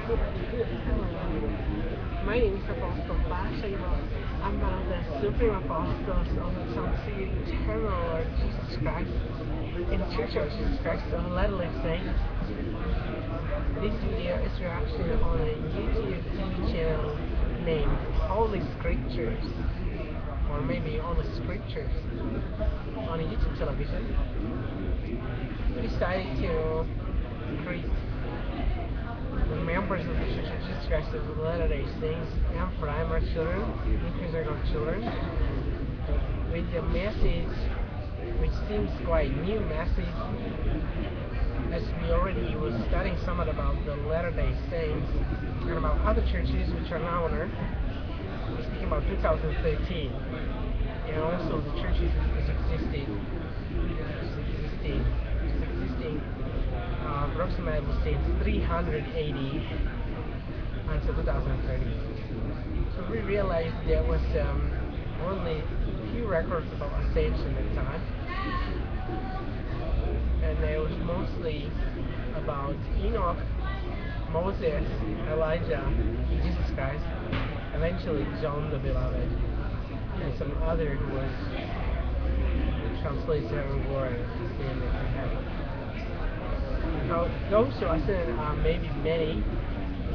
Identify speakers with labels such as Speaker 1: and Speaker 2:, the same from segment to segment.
Speaker 1: Hello, my name is Apostle Baksay. I'm one of the Supreme Apostles of the Sanctuary Eternal Lord Jesus Christ in the Church of Jesus Christ of Latter-day Saints. This video is reaction on a YouTube TV channel named Holy Scriptures, or maybe Only Scriptures, on a YouTube television. We decided to create the members of the Church of Jesus Christ of Latter-day Saints and primary children, preschool children, with a message which seems quite new message, as we already was studying somewhat about the Latter-day Saints and about other churches which are now on earth. We're speaking about 2013, and also the churches existing approximately since 380 until 2030. So we realized there was only few records about Ascension at the time, and it was mostly about Enoch, Moses, Elijah, Jesus Christ, eventually John the Beloved, and some other who was translated to heaven glory and ascended to heaven. Now, those who ascended are maybe many,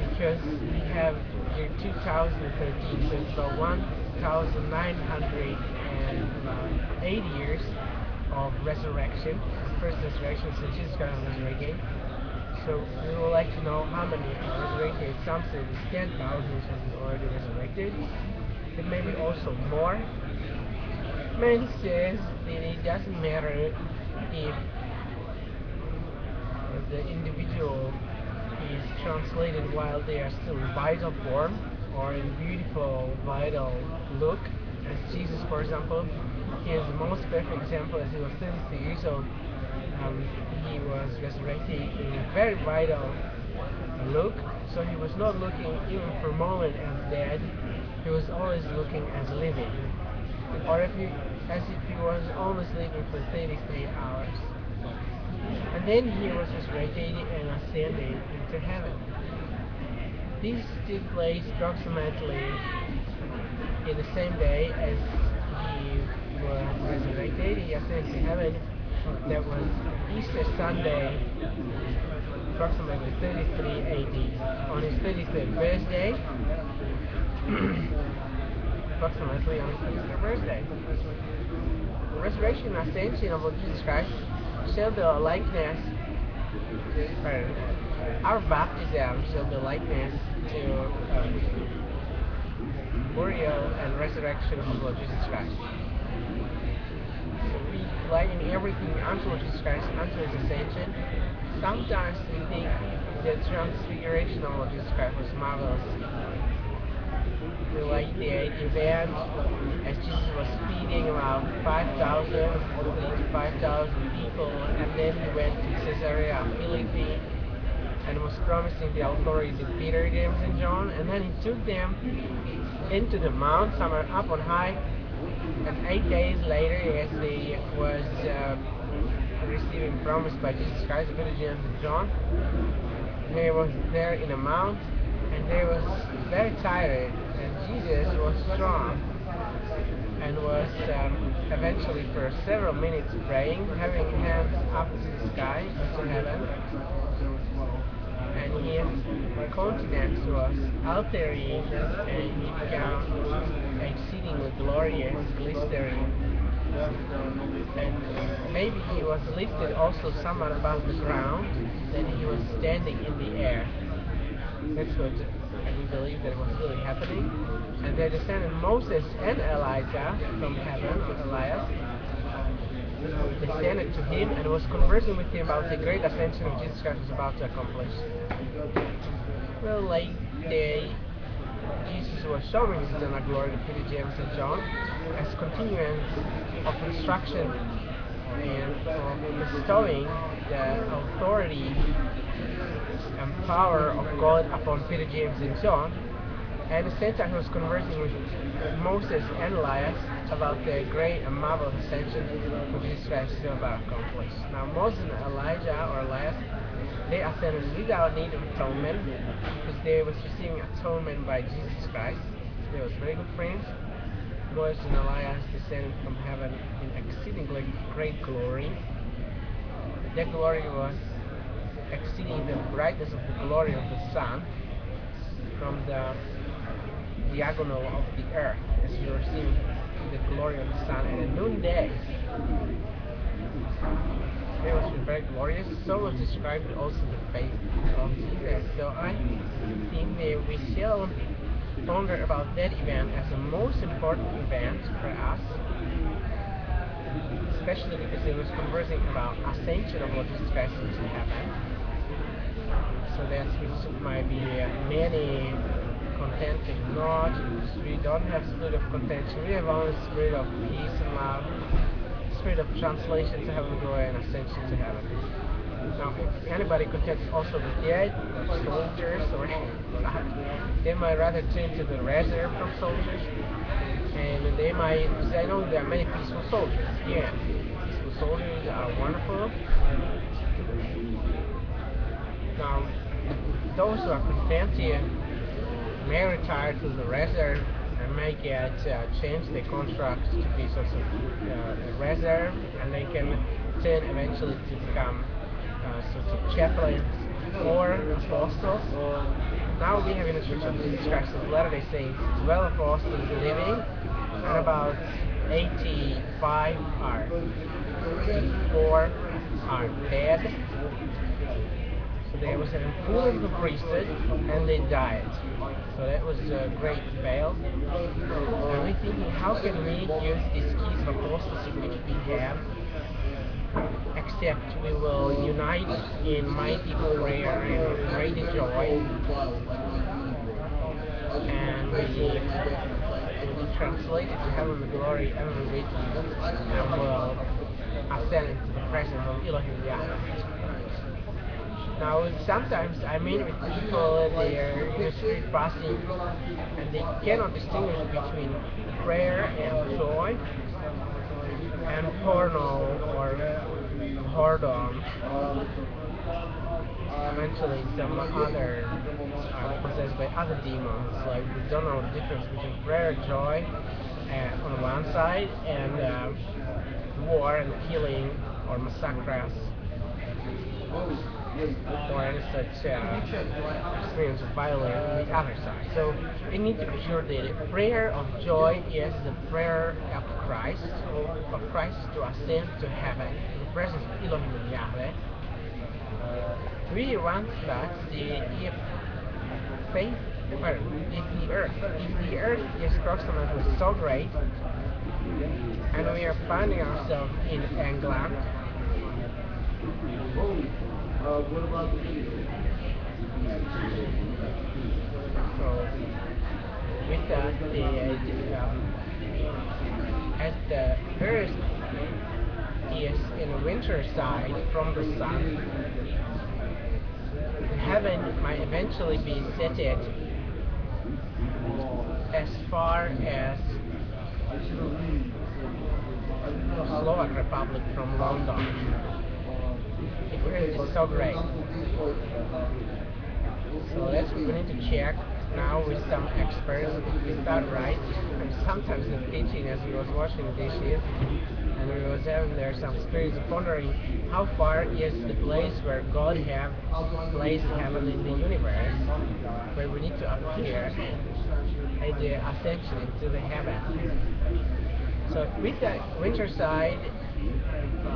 Speaker 1: because we have year 2013, so it's about 1,908 years of resurrection, the first resurrection since Jesus Christ was resurrected. So we would like to know how many are resurrected. Some say it's 10,000 have already resurrected. It may be also more. Many says that it doesn't matter if the individual is translated while they are still in vital form or in beautiful vital look, as Jesus, for example. He is the most perfect example, as he was 33 years old. He was resurrected in a very vital look, so he was not looking even for a moment as dead. He was always looking as living, or as if he was only sleeping for 33 hours. And then he was resurrected and ascended into heaven. This took place approximately in the same day as he was resurrected. He ascended to heaven. That was Easter Sunday, approximately 33 AD. On his 33rd birthday, approximately on his 33rd birthday. The resurrection and ascension of Lord Jesus Christ showed the likeness, our baptism showed the likeness to burial and resurrection of the Lord Jesus Christ. So we liken everything unto Lord Jesus Christ, unto his ascension. Sometimes we think the transfiguration of Lord Jesus Christ was marvelous. We like the event as Jesus was feeding about 5,000, 3 to 5,000 people, and then he went to Caesarea Philippi and was promising the authority to Peter, James, and John, and then he took them into the mount, somewhere up on high, and 8 days later, as they was receiving promise by Jesus Christ, Peter, James, and John, they was there in a mount, and they was very tired, and Jesus was strong and was eventually for several minutes praying, having hands up to the sky, to heaven, and his countenance was altering, and he became exceedingly glorious, glistering, and maybe he was lifted also somewhat above the ground, then he was standing in the air. That's what we believe that was really happening. And they descended Moses and Elijah from heaven, or Elias, descended to him and was conversing with him about the great ascension of Jesus Christ was about to accomplish. Well, like Jesus was showing his eternal glory to Peter, James, and John as continuance of instruction and of bestowing the authority and power of God upon Peter, James, and John. And at the same time he was conversing with Moses and Elias about the great and marvelous ascension which Jesus Christ is about to accomplish. Now Moses and Elijah or Elias They ascended without need of atonement because they was receiving atonement by Jesus Christ. They was very good friends. Moses and Elias descended from heaven in exceedingly great glory. That glory was exceeding the brightness of the glory of the sun from the diagonal of the earth, as you were seeing the glory of the sun at a noonday. It was very glorious. So was described also the faith of Jesus. So I think that we shall ponder about that event as the most important event for us, especially because it was conversing about ascension of Lord Jesus Christ into heaven. So that might be many contented not. We don't have spirit of contention. We have only spirit of peace and love, spirit of translation to heaven, glory, and ascension to heaven. Now, if anybody contends also with dead soldiers, or they might rather turn to the reserve from soldiers, and they might say, no, there are many peaceful soldiers. Yeah, peaceful soldiers are wonderful. Now, those who are contented may retire to the reserve and may get change their contracts to be sort of a reserve, and they can turn eventually to become sort of chaplains or apostles. Now we have in the Church of Jesus Christ of Latter-day Saints 12 apostles living, and about 85 are 84 are dead. So there was an full of the priesthood, and they died. So that was a great fail. And we're thinking, how can we use these keys of apostasy which we have, except we will unite in mighty prayer and great joy, and we translate it to heaven the glory every week, and will ascend into the presence of Elohim Yahweh. Now, sometimes I meet with people, they are in the street passing, and they cannot distinguish between prayer and joy, and porno or whoredom. Eventually, some other are possessed by other demons. Like, we don't know the difference between prayer and joy on one side, and war and killing or massacres, or any such experience of violence on the other side. So we need to be sure that the prayer of joy is the prayer of Christ to ascend to heaven in the presence of Elohim and Yahweh. We want that if faith, if the earth is approximately so great, and we are finding ourselves in England, so with that, as the earth is in the winter side from the sun, heaven might eventually be set as far as Slovak Republic from London. If Earth is so great. So that's what we need to check now with some experts if that right. And sometimes in teaching, as we was washing dishes, and we was having there some spirits pondering how far is the place where God have placed heaven in the universe, where we need to appear at the ascension into the heaven. So with the winter side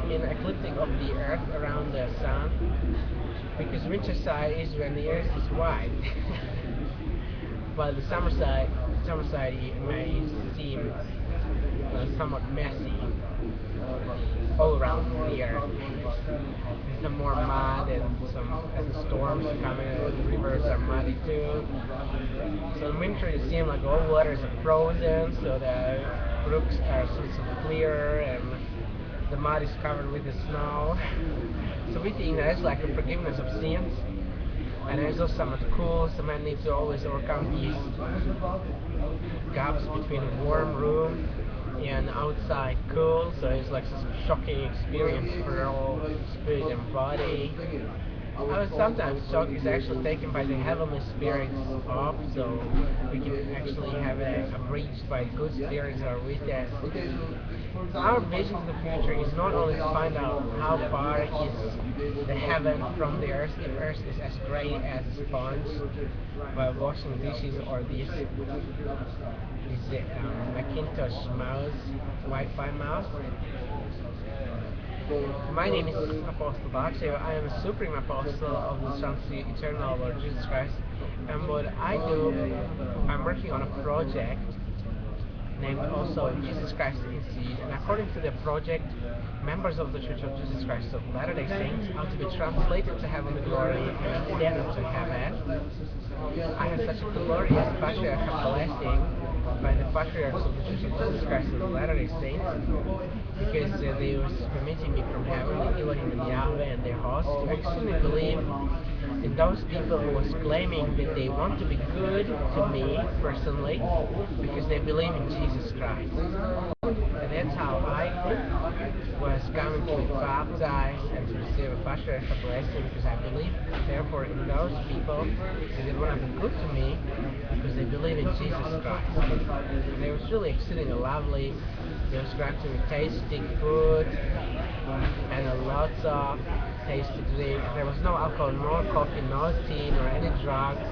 Speaker 1: in ecliptic of the earth around the sun, because winter side is when the earth is wide, while the summer side may seem somewhat messy all around the earth. There's some more mud, and as the storms coming, the rivers are muddy too. So in winter it seems like all waters are frozen, so the brooks are sort of clear, and the mud is covered with the snow. So we think that it's like a forgiveness of sins. And there's also somewhat cool, so man needs to always overcome these gaps between a warm room and outside cool. So it's like such a shocking experience for all spirit and body. Sometimes shock is actually taken by the heavenly spirits off, so we can actually have a breach by good spirits are with us. Our vision of the future is not only to find out how far is the heaven from the earth, if earth is as great as a sponge while washing dishes, or this Macintosh mouse, Wi-Fi mouse. My name is Apostle Baksay. I am a supreme apostle of the Son of the Eternal Lord Jesus Christ. And what I do, I'm working on a project named also Jesus Christ Institute. And according to the project, members of the Church of Jesus Christ of Latter-day Saints are to be translated to heavenly glory and then to heaven. I have such a glorious patriarchal blessing by the patriarchs of the Church of Jesus Christ of Latter-day Saints, because they were permitting me from heaven, Elohim and Yahweh and their host. I extremely believe in those people who was claiming that they want to be good to me personally because they believe in Jesus Christ. And that's how I was coming to be baptized and to receive a patriarchal blessing, because I believe therefore in those people that they want to be good to me because they believe in Jesus Christ. And it was really exceedingly lovely. They was granting me tasty food and a lot of tasty drink. There was no alcohol, no coffee, no tea, nor any drugs.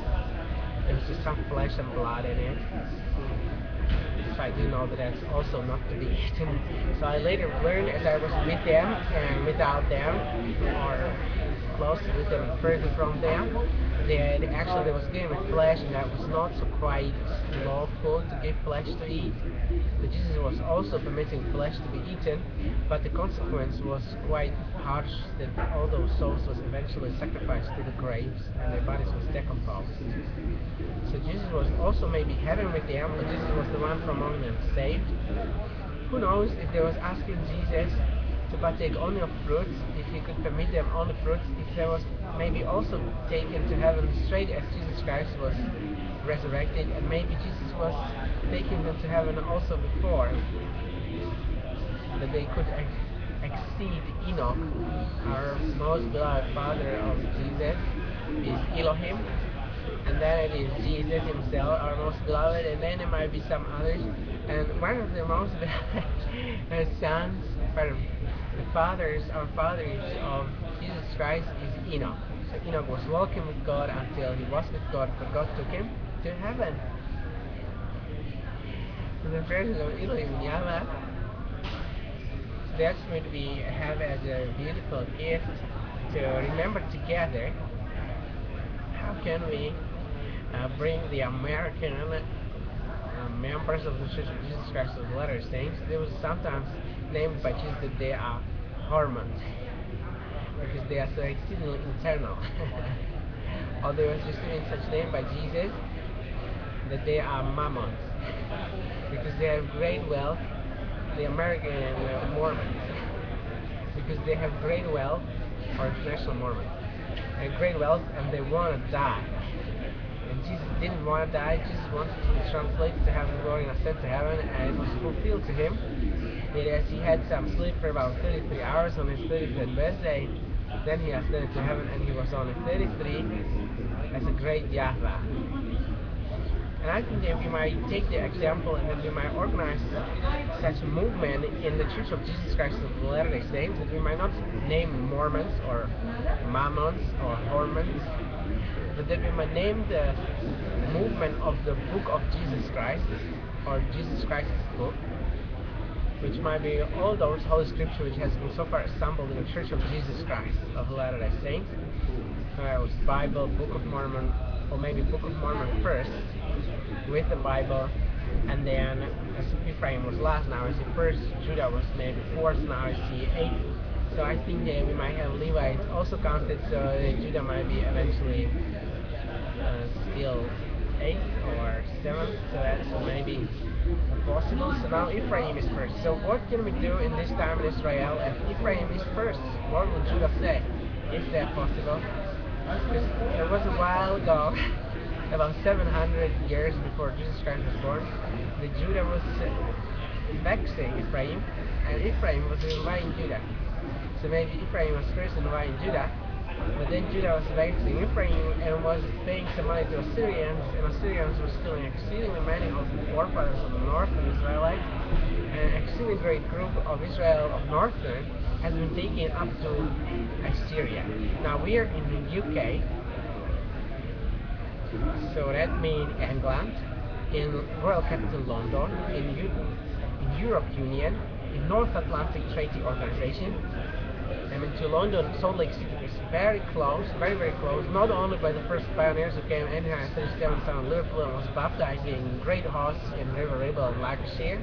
Speaker 1: There was just some flesh and blood in it. So I do know that that's also not to be eaten. So I later learned, as I was with them and without them, or close with them and further from them, that actually there was given flesh, and that was not so quite lawful to give flesh to eat. That Jesus was also permitting flesh to be eaten, but the consequence was quite harsh, that all those souls was eventually sacrificed to the graves and their bodies was decomposed. So Jesus was also maybe heaven with them, but Jesus was the one from among them saved. Who knows if they was asking Jesus to partake only of fruits, if he could permit them only fruits, if there was maybe also taken to heaven straight as Jesus Christ was resurrected, and maybe Jesus was taking them to heaven also before, that they could exceed Enoch, our most beloved father of Jesus, is Elohim, and then it is Jesus himself, our most beloved, and then there might be some others. And one of the most beloved sons, pardon, the fathers, our fathers of Jesus Christ is Enoch. So Enoch was walking with God until he was with God, but God took him to heaven. In the presence of Elohim Yahweh, that's what we have as a beautiful gift to remember together. How can we bring the American members of the Church of Jesus Christ of Latter-day Saints? They were sometimes named by Jesus that they are hormones, because they are so exceedingly internal. Or they was receiving such name by Jesus that they are mammons, because they have great wealth. The American Mormons, because they have great wealth, or international Mormons, great wealth, and they want to die. And Jesus didn't want to die. Jesus wanted to be translated to heaven, glory, and ascend to heaven, and it was fulfilled to him. That as he had some sleep for about 33 hours on his 33rd birthday, then he ascended to heaven, and he was only 33 as a great Yahweh. And I think that we might take the example, and that we might organize such a movement in the Church of Jesus Christ of Latter-day Saints, that we might not name Mormons or Mammons or Hormons, but that we might name the movement of the Book of Jesus Christ, or Jesus Christ's book, which might be all those Holy Scripture which has been so far assembled in the Church of Jesus Christ of Latter-day Saints. It was Bible, Book of Mormon, or maybe Book of Mormon first, with the Bible, and then as Ephraim was last, now I see first, Judah was maybe fourth, now I see eighth. So I think that we might have Levites also counted, so Judah might be eventually still eighth or seventh, so that's maybe possible. So now Ephraim is first. So what can we do in this time in Israel if Ephraim is first? What will Judah say? Is that possible? Because there was a while ago, about 700 years before Jesus Christ was born, the Judah was vexing Ephraim, and Ephraim was inviting Judah. So maybe Ephraim was first inviting Judah, But then Judah was exiting Ephraim and was paying some money to Assyrians, and Assyrians were killing exceedingly many of the forefathers of the northern Israelites. And an exceedingly great group of Israel of northern has been taken up to Assyria. Now we are in the UK, so that means England, in Royal Capital London, in Europe Union, in North Atlantic Treaty Organization. I mean, to London, Salt Lake City is very close, very, very close, not only by the first pioneers who came in here in 37 town Liverpool and was baptized in great horse in River Ribble and Lancashire,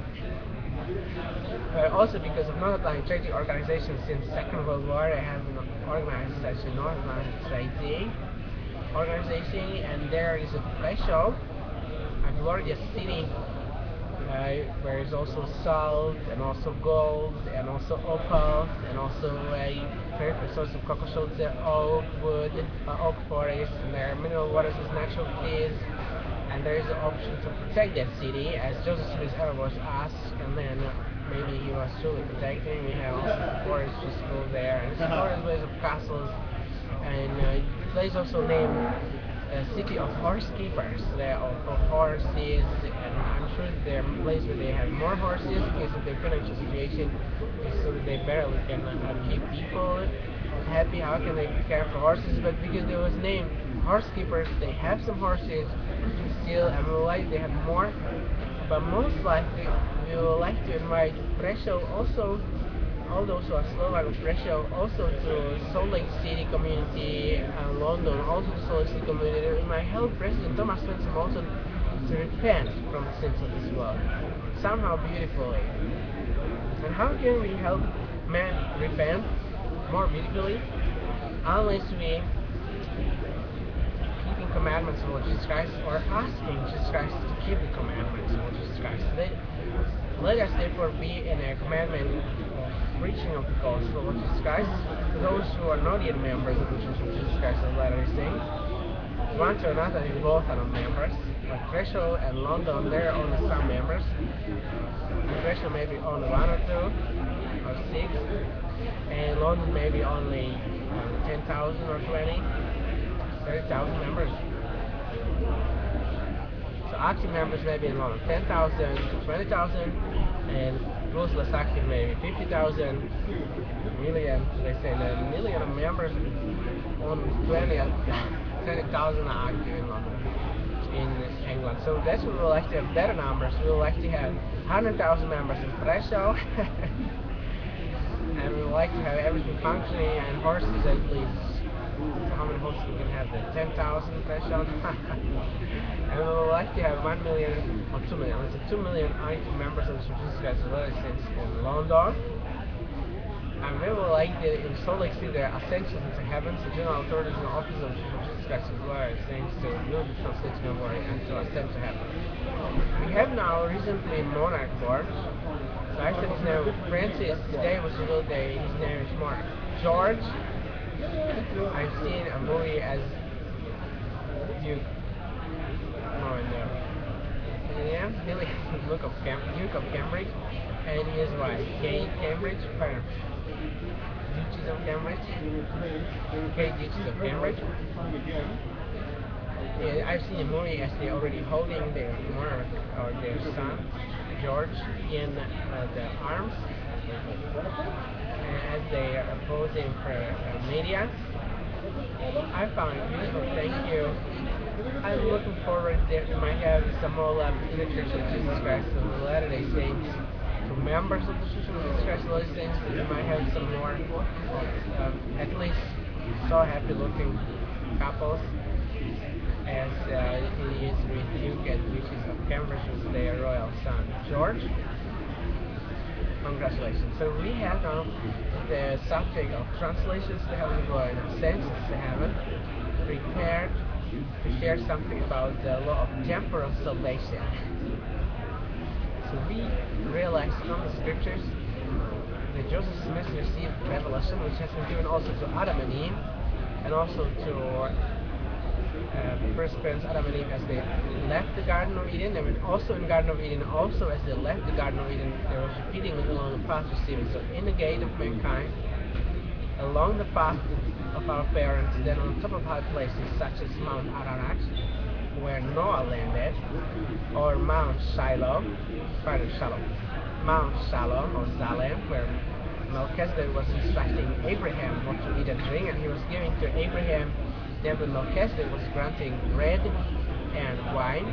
Speaker 1: but also because of North Atlantic Treaty Organization since Second World War. They have been organized as a North Atlantic Treaty Organization, and there is a special, a glorious city where is also salt and also gold and also opals and also a very good source of cocoa oak wood, oak forest, and there are mineral waters as natural trees, and there is an option to protect that city as Joseph Smith ever was asked, and then maybe he was truly protecting. We have also forestry school there, and it's forest ways of castles, and the place also named city of horse keepers. There are horses, and I'm sure they're a place where they have more horses because of their financial situation, so that they barely can keep people happy. How can they care for horses? But because there was named horse keepers, they have some horses still, and we would like they have more. But most likely, we would like to invite Prešov also, all those who are Slovak of Prešov, also to Salt Lake City community and London, also to Salt Lake City community. We might help President Thomas Swenson also to repent from the sins of this world, somehow beautifully. And how can we help man repent more beautifully? Unless we keeping commandments of Lord Jesus Christ, or asking Jesus Christ to keep the commandments of Lord Jesus Christ. Let us therefore be in a commandment of preaching of the gospel of Lord Jesus Christ to those who are not yet members of the Church of Jesus Christ of Latter-day Saints. One to another, they both are not members. But Prešov and London, there are only some members. And Prešov maybe only one or two, or six. And London maybe only 10,000 or 20. 30,000 members. So active members maybe in London 10,000 to 20,000, and those less active maybe 50,000, million. They say that a million of members on 20,000 are active in London, in England. So that's what we would like to have better numbers. We would like to have 100,000 members in Prešov, and we would like to have everything functioning and horses at least. So how many horses we can have there? 10,000 Prešov. And we would like to have 1 million or 2 million. Let's say 2 million active members of the Church of Jesus Christ of Latter-day Saints in London. And we would like in Salt Lake City there are Ascension into heaven, the general authorities and officers of the Church of Jesus Christ of Latter-day Saints to do the translation of word and to ascend to heaven. We have now recently monarch born. So I said his name was Francis. Today was a little day. His name is monarch George. I've seen a movie as Duke. Oh no. Yeah, Duke of Cambridge, and his wife, Kate Cambridge, Duchess of Cambridge, Kate Duchess of Cambridge. Yeah, I've seen a movie as they already holding their monarch or their son, George, in the arms. As they are posing for media. I found it beautiful, thank you. I'm looking forward that we might have some more in the Church of Jesus Christ of the Latter-day Saints, to members of the Church of Jesus Christ of the Latter-day Saints, that we might have some more, at least so happy looking couples as he is with Duke and Duchess of Cambridge with their royal son, George. Congratulations. So we have now the subject of translations to heaven and ascensions to heaven, prepared to share something about the law of temporal salvation. So we realize from the scriptures that Joseph Smith received revelation, which has been given also to Adam and Eve, and also to the first parents Adam and Eve as they left the Garden of Eden, and also in the Garden of Eden, also as they left the Garden of Eden, they were repeating along the path receiving. So in the gate of mankind, along the path of our parents, then on top of high places such as Mount Ararat, where Noah landed, or Mount Shiloh, pardon, Shalom, Mount Shalom or Salem, where Melchizedek was instructing Abraham what to eat and drink, and he was giving to Abraham. Then when Melchizedek was granting bread and wine.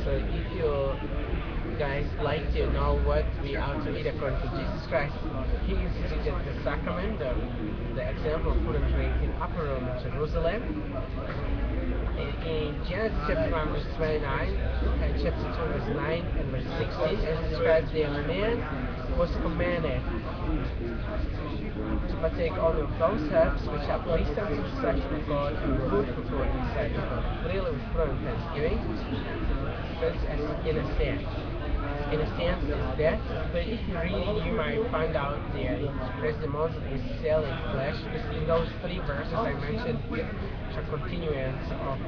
Speaker 1: So if you guys like to know what we are to eat according to Jesus Christ, he instituted the sacrament, the example of food and drink in upper room in Jerusalem. In Genesis chapter 1 verse 29 and chapter 2 verse 9 and verse 16, as describes the man was commanded to partake only of those herbs which are pleasant to the sight of God and good for food in the sight of God, clearly with prayer and thanksgiving. That's as in a sense. In a sense, is that. But if you read it, you might find out that President Moses is selling flesh. Because in those three verses I mentioned, which are continuance of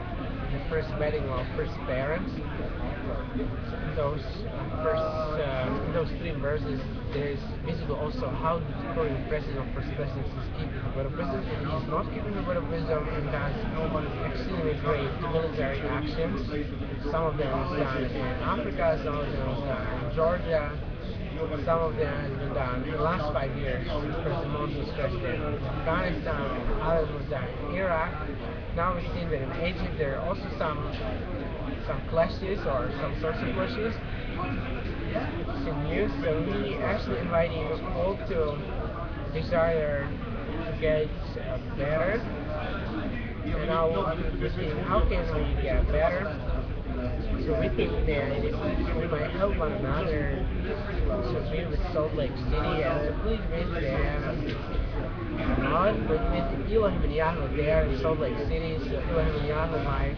Speaker 1: the first wedding of first parents, in those three verses, there is visible also how the current president of first president is keeping the word of wisdom, and he is not keeping the word of wisdom and does extremely great military actions. Some of them is done in Africa, some of them is done in Georgia, some of them has been done in the last 5 years since President Moses was president in Afghanistan, others was done in Iraq. Now we've seen that in Egypt there are also some clashes or some sorts of clashes. It's in news, so we actually inviting all to desire to get better. And now we think, how can we get better? So we think that we might help one another to be with Salt Lake City and to please visit them. Not, but with Elohim and Yahweh there in Salt Lake City, so Elohim and Yahweh might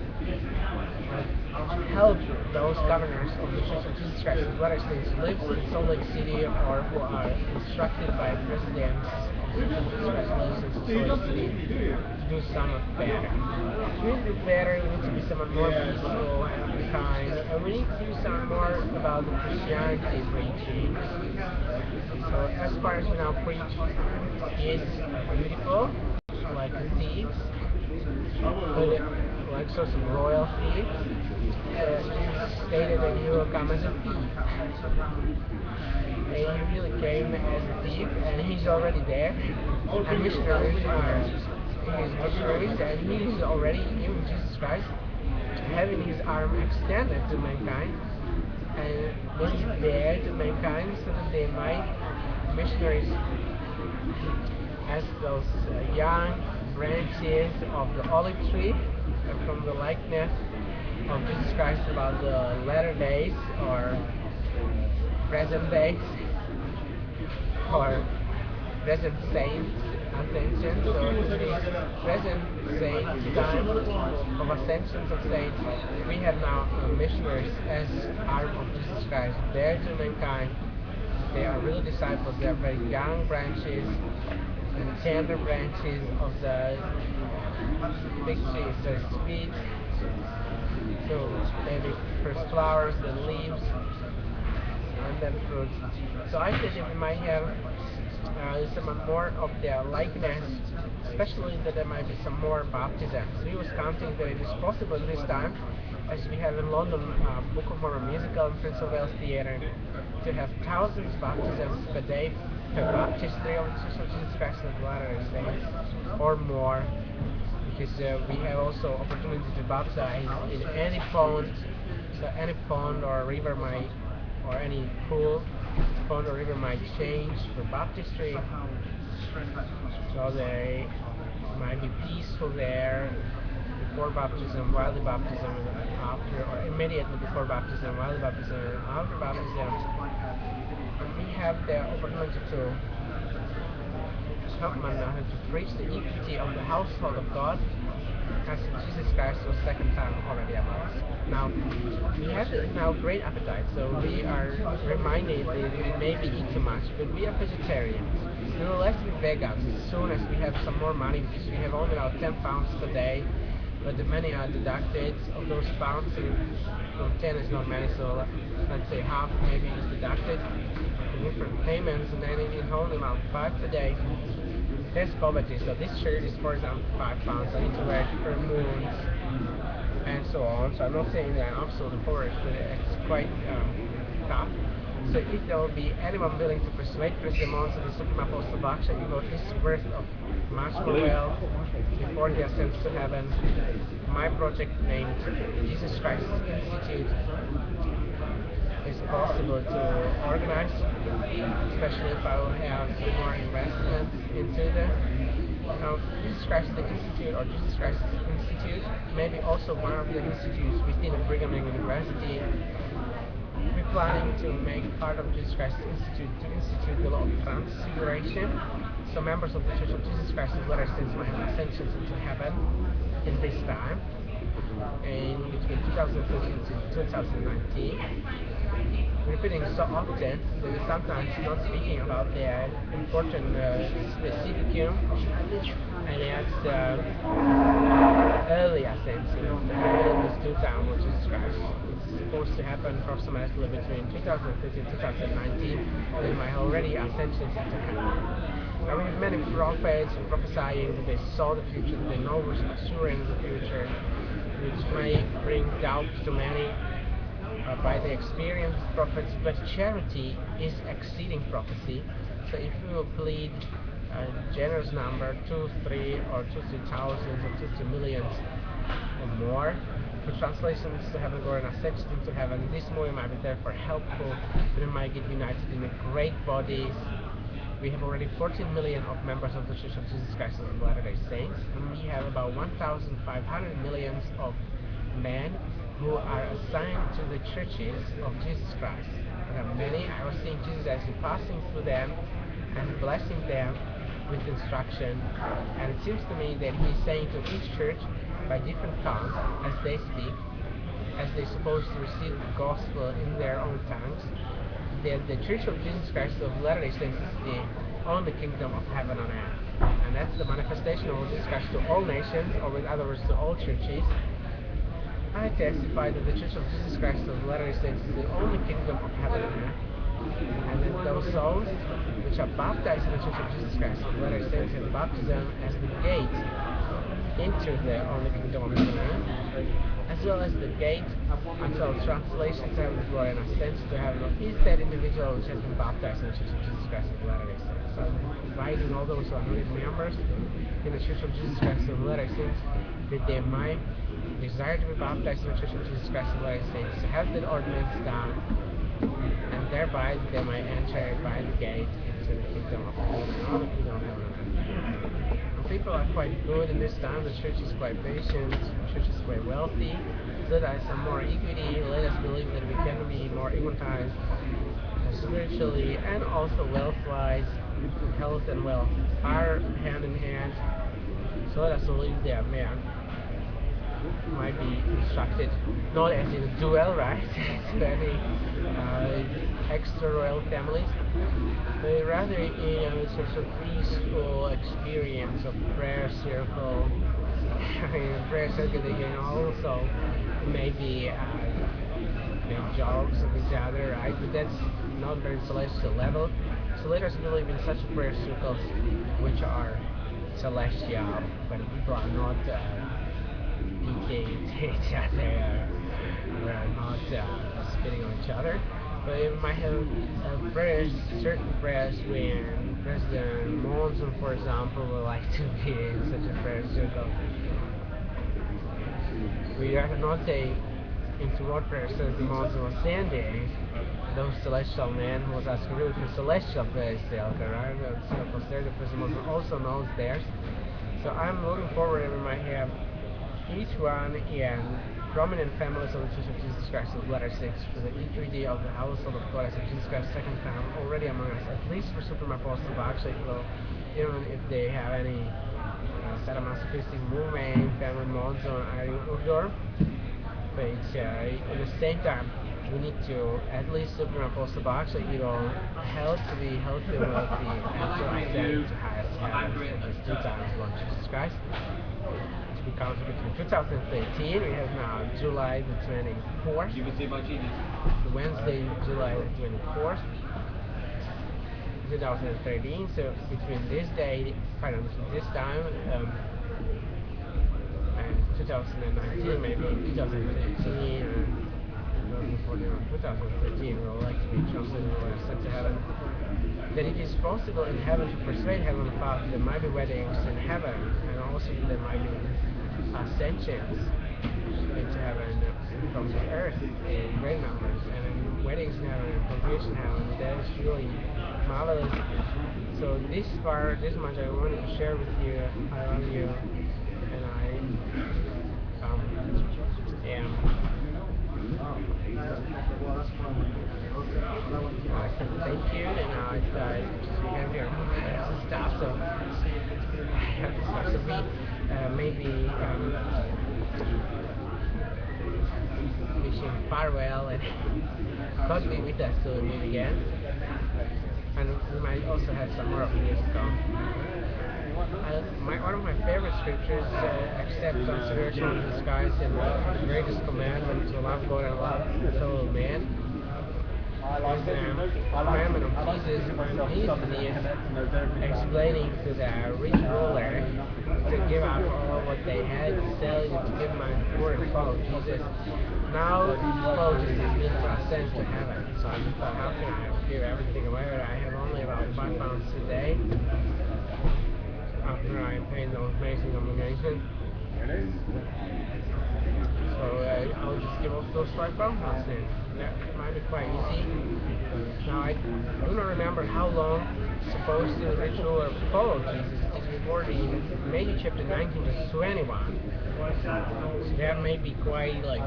Speaker 1: help those governors of the Church of Jesus Christ of Latter-day Saints who live in Salt Lake City or who are instructed by presidents of the Church of Jesus Christ who lives in Salt Lake City to do somewhat better. We need to do better, we need to be somewhat more peaceful and kind, and we need to do something more about the Christianity preaching. So as far as we now preach is beautiful, like thieves, but like sorts of royal thieves. Jesus stated that he will come as a thief. And he really came as a thief, and he's already there. And missionaries are his missionaries, and he's already, even Jesus Christ, having his arm extended to mankind, and being there to mankind so that they might, missionaries, as those young branches of the olive tree, from the likeness of Jesus Christ about the latter days or present days or present saints ascension. So this present saints time of ascensions of saints, we have now missionaries as arm of Jesus Christ there to mankind. They are real disciples. They are very young branches and tender branches of the fig tree. It's very sweet. So maybe first flowers, then leaves, and then fruits. So I think that we might have some more of their likeness, especially that there might be some more baptisms. We was counting that it is possible this time, as we have in London, Book of Mormon Musical and Prince of Wales Theatre, to have thousands of baptisms per day per baptistry of the Church of Jesus Christ of Latter-day Saints, or more. Because we have also opportunity to baptize in any pond, so any pond or river might, or any pool, pond or river might change for baptistry, so they might be peaceful there before baptism, while the baptism, and after, or immediately before baptism, while the baptism, and after baptism. And we have the opportunity to to preach the equity of the household of God, as Jesus Christ was second time already among us. Now, we have now great appetite, so we are reminded that we maybe eat too much, but we are vegetarians. We will let be vegans as soon as we have some more money, because we have only now 10 pounds per day, but the many are deducted of those pounds, and from 10 is not many, so let's say half maybe is deducted in different payments, and then it is only about 5 per day. there's poverty. So this shirt is, for example, £5. I need to wear different moons and so on. So I'm not saying that I'm absolutely poor, but it's quite tough. So if there will be anyone willing to persuade President Mons of the Supreme Apostle Baksay about his worth of much more wealth before he ascends to heaven, my project named Jesus Christ Institute is possible to organize, especially if I will have some more investment into this. Jesus Christ the Institute or Jesus Christ Institute, maybe also one of the institutes within Brigham Young University. We're planning to make part of Jesus Christ Institute to institute the law of transfiguration. So members of the Church of Jesus Christ of Latter-day Saints might have ascensions into heaven in this time, in between 2013 and 2019. Repeating so often that we sometimes not speaking about the important specificum, and that's early ascension of the heaven is 2000, which is Christ. It's supposed to happen approximately between 2013 and 2019, when my already ascensions into heaven. And we have many prophets prophesying that they saw the future, that they know what's assuring the future, which may bring doubt to many. By the experienced prophets, but charity is exceeding prophecy. So if we will plead a generous number, 2, 3, or 2, 3 thousands, or 2, 3 millions, or more, for translations to heaven, glory, and ascension into heaven, this movie might be therefore helpful. We might get united in a great bodies. We have already 14 million of members of the Church of Jesus Christ of Latter-day Saints, and we have about 1,500 millions of men who are assigned to the churches of Jesus Christ. There are many. I was seeing Jesus as he passing through them and blessing them with instruction, and it seems to me that he's saying to each church by different tongues as they speak, as they're supposed to receive the gospel in their own tongues, that the Church of Jesus Christ of Latter-day Saints is the only kingdom of heaven on earth, and that's the manifestation of Jesus Christ to all nations, or with other words, to all churches. I testify that the Church of Jesus Christ of Latter-day Saints is the only kingdom of heaven on earth, and that those souls which are baptized in the Church of Jesus Christ of Latter-day Saints have baptism as the gate into the only kingdom of heaven on earth, as well as the gate until translation to heaven, glory, and ascension to heaven is that individual which has been baptized in the Church of Jesus Christ of Latter-day Saints. So I'm inviting all those who are not members in the Church of Jesus Christ of Latter-day Saints that they might desire to be baptized in the Church of Jesus Christ of Latter-day Saints, to have that ordinance done, and thereby they might enter by the gate into the kingdom of heaven, and all the kingdom of heaven on earth. People are quite good in this time. The church is quite patient. The church is quite wealthy. So there is some more equity. Let us believe that we can be more equitized spiritually and also wealth-wise. Health and wealth are hand in hand. So let us believe that man might be instructed, not as in a duel, right, to any extra royal families, but rather in a sort of peaceful experience of prayer circle. Prayer circle, they can also maybe make jokes of each other, right? But that's not very celestial level. So let us believe in such prayer circles which are celestial, but people are not beating each other, or not spitting on each other. But you might have prayers, certain prayers when President Monson, for example, would like to be in such a prayer circle. We are not saying into what prayer President Monson was sending those celestial men who was asking really for celestial prayer circle, right? The circles there, the President Monson also knows theirs. So I'm looking forward that we might have each one in prominent families of the Church of Jesus Christ of Latter-day Saints for the equity of the household of God as of Jesus Christ's second time already among us, at least for Supernal Apostle Baksay, even if they have any sadomasochistic movement, family mods on Iron Urdor. But at the same time, we need to, at least Supernal Apostle Baksay, help to be healthy and wealthy and to ascend to highest heavens in his 2 times Lord Jesus Christ. We counted between 2013, we have now July the 24th, Wednesday, July the 24th. 2013. So between this day, pardon, this time, and 2019, maybe 2013, 2014 or 2013, will like to be chosen or sent to heaven. That it is possible in heaven to persuade heavenly Father there might be weddings in heaven, and also there might be ascensions into heaven from the earth in great numbers, and in weddings in heaven and congregation in heaven. That is really marvelous. So this part, this much I wanted to share with you. I love you, and am thank you, and we have here stuff. So I have to start. So we maybe wishing farewell, and God be with us till we meet again. And we might also have some more of this come. One of my favorite scriptures accepts consideration of the skies and the greatest commandment to love God and love fellow man is the commandment of Jesus when he is explaining to the rich ruler to give up all what they had, sell it, to give my poor and follow Jesus. Now follow Jesus means to ascend to heaven. So I thought, how can I give everything away? But I have only about £5 a day after I paid those amazing obligations. So I'll just give up those £5 then. That might be quite easy. Now I do not remember how long supposed the ritual or follow Jesus. It is recorded in Matthew chapter 19 verse 21. So that may be quite like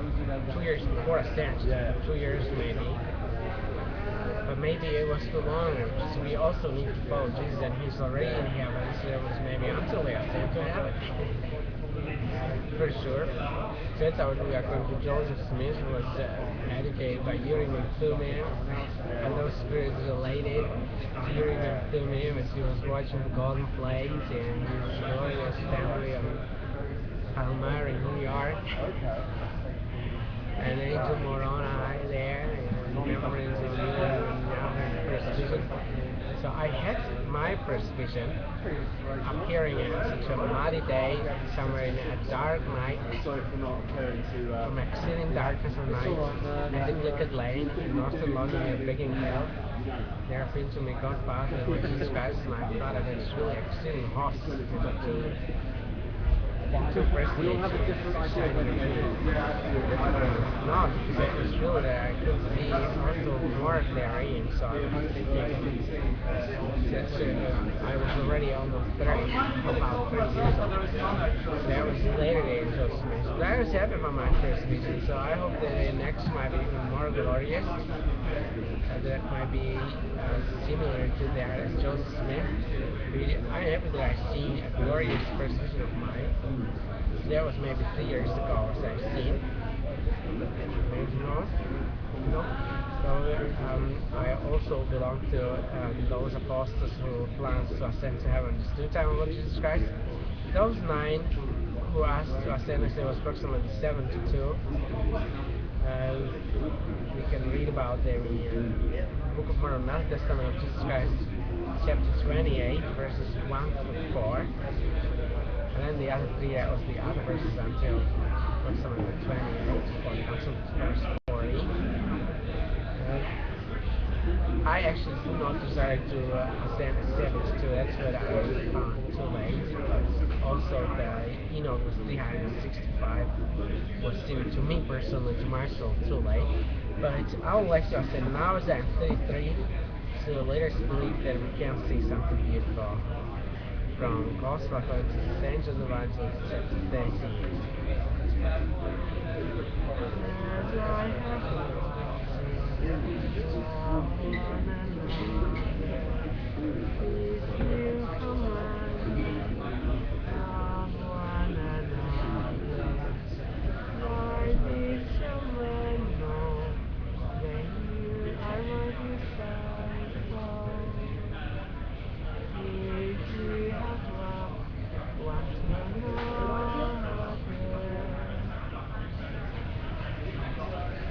Speaker 1: 2 years before Ascension. 2 years maybe. But maybe it was too long, so we also need to follow Jesus, and he's already in heaven, so it was maybe until we ascend to heaven. For sure. So that's how we are going to Joseph Smith, who was educated by Urim and Thummim, and those spirits related to Urim and Thummim as he was watching the Golden Plates and his glorious family of Palmyra in New York. And Angel Moroni there, and remembrance of you and now in first vision. So I had my first vision appearing in such a muddy day, somewhere in a dark night, from exceeding darkness of night, at the Glickett Lane in northern London near Biggin Hill. There appeared to me God Father and Lord Jesus Christ, and I thought that it's really exceeding hot. Two personages shining in not because it was really that I could see also more therein, so I was thinking I was already almost 30, about 30 years old. So that was later days of Smith. But I was happy about my first vision, so I hope that the next might be even more glorious. That might be similar to that as Joseph Smith. I'm happy that I see a glorious first vision of mine. That was maybe 3 years ago, as I've seen. Maybe not. No. So I also belong to those apostles who plans to ascend to heaven this new time of Lord Jesus Christ. Those 9 who asked to ascend, as there was approximately 72. We can read about them in the Book of Mormon, Testament of Jesus Christ, chapter 28, verses 1 to 4. And then the other 3, that was the other verses until approximately 28, until verse 40. I actually do not desire to ascend to 72, that's what I found too late. Also, the Enoch was 365, was seeming to me personally, to my soul, too late. But I would like to ascend now as I'm 33, so leaders believe that we can see something beautiful from Gospel according to St. John the Evangelist, chapter 13.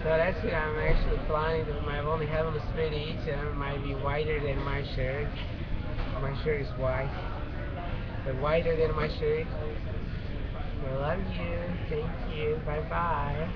Speaker 1: So that's it. I'm actually planning to. I only have on the split each, and it might be whiter than my shirt. My shirt is white, but whiter than my shirt. I love you. Thank you. Bye bye.